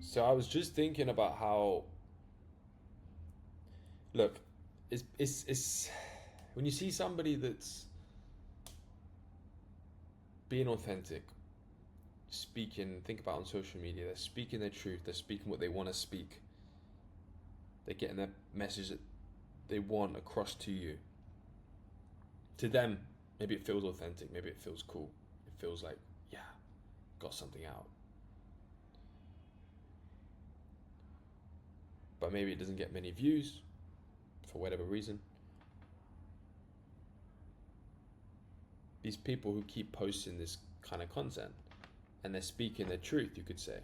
So I was just thinking about how, look, it's when you see somebody that's being authentic, speaking, think about on social media, they're speaking their truth, they're speaking what they want to speak, they're getting their message that they want across to you. To them, maybe it feels authentic, maybe it feels cool, it feels like, yeah, got something out. But maybe it doesn't get many views for whatever reason. These people who keep posting this kind of content and they're speaking their truth, you could say,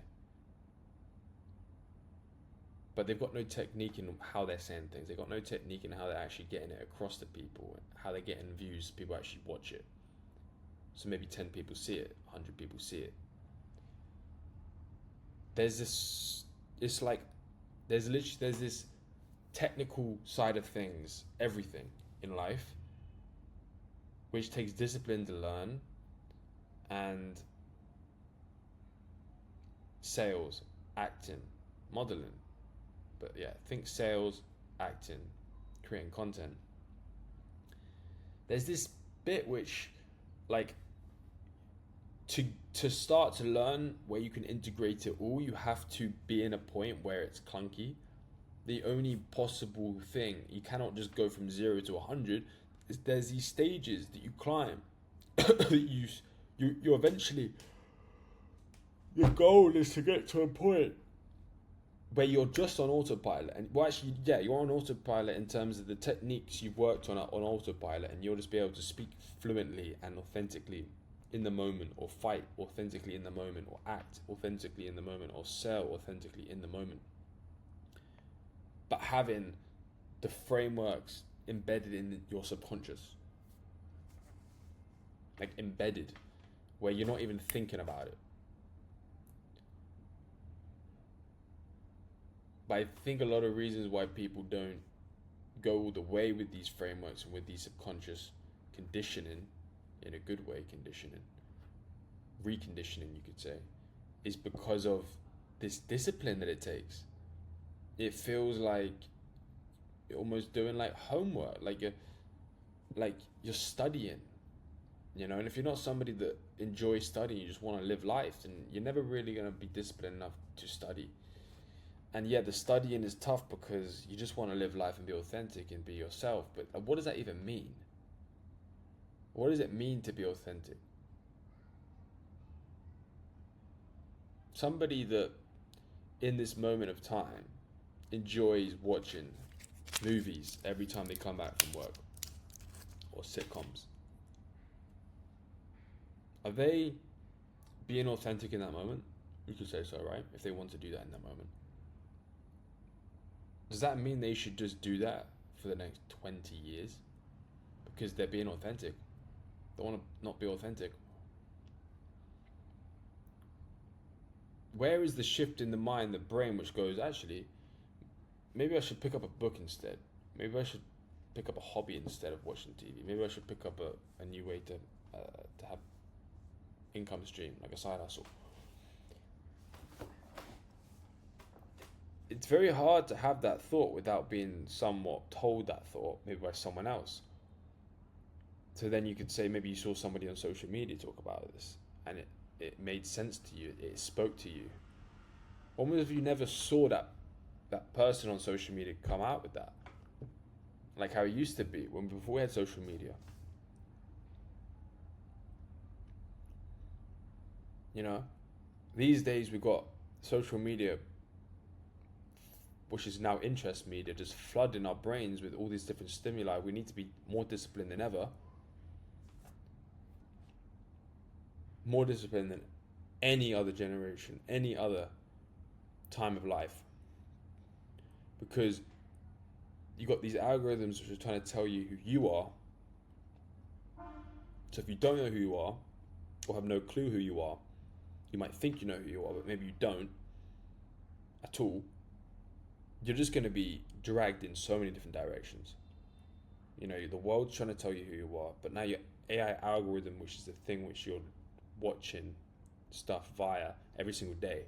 but they've got no technique in how they're saying things. They've got no technique in how they're actually getting it across to people, how they're getting views, people actually watch it. So maybe 10 people see it, 100 people see it. There's this, it's like, there's this technical side of things, everything in life, which takes discipline to learn, and sales, acting, modeling. But yeah, think sales, acting, creating content. There's this bit which, like, to start to learn where you can integrate it all, you have to be in a point where it's clunky. The only possible thing, you cannot just go from 0 to 100. Is there's these stages that you climb. that you eventually, your goal is to get to a point where you're just on autopilot, and well, actually, yeah, you're on autopilot in terms of the techniques you've worked on autopilot, and you'll just be able to speak fluently and authentically in the moment, or fight authentically in the moment, or act authentically in the moment, or sell authentically in the moment. But having the frameworks embedded in your subconscious, like embedded, where you're not even thinking about it. But I think a lot of reasons why people don't go all the way with these frameworks and with these subconscious conditioning, in a good way, conditioning, reconditioning, you could say, is because of this discipline that it takes. It feels like you're almost doing like homework, like you're studying, and if you're not somebody that enjoys studying, you just want to live life, then you're never really going to be disciplined enough to study. And yeah, the studying is tough because you just want to live life and be authentic and be yourself. But what does that even mean? What does it mean to be authentic? Somebody that in this moment of time enjoys watching movies every time they come back from work, or sitcoms, are they being authentic in that moment? You could say so, right? If they want to do that in that moment. Does that mean they should just do that for the next 20 years? Because they're being authentic. They want to not be authentic. Where is the shift in the mind, the brain, which goes, actually, maybe I should pick up a book instead. Maybe I should pick up a hobby instead of watching TV. Maybe I should pick up a new way to have income stream, like a side hustle. It's very hard to have that thought without being somewhat told that thought, maybe by someone else. So then you could say maybe you saw somebody on social media talk about this, and it made sense to you, it spoke to you. What if you never saw that person on social media come out with that? Like how it used to be before we had social media. These days we've got social media, which is now interest media, just flooding our brains with all these different stimuli. We need to be more disciplined than ever. More disciplined than any other generation, any other time of life. Because you got these algorithms which are trying to tell you who you are. So if you don't know who you are, or have no clue who you are, you might think you know who you are, but maybe you don't at all. You're just going to be dragged in so many different directions. The world's trying to tell you who you are, but now your AI algorithm, which is the thing which you're watching stuff via every single day,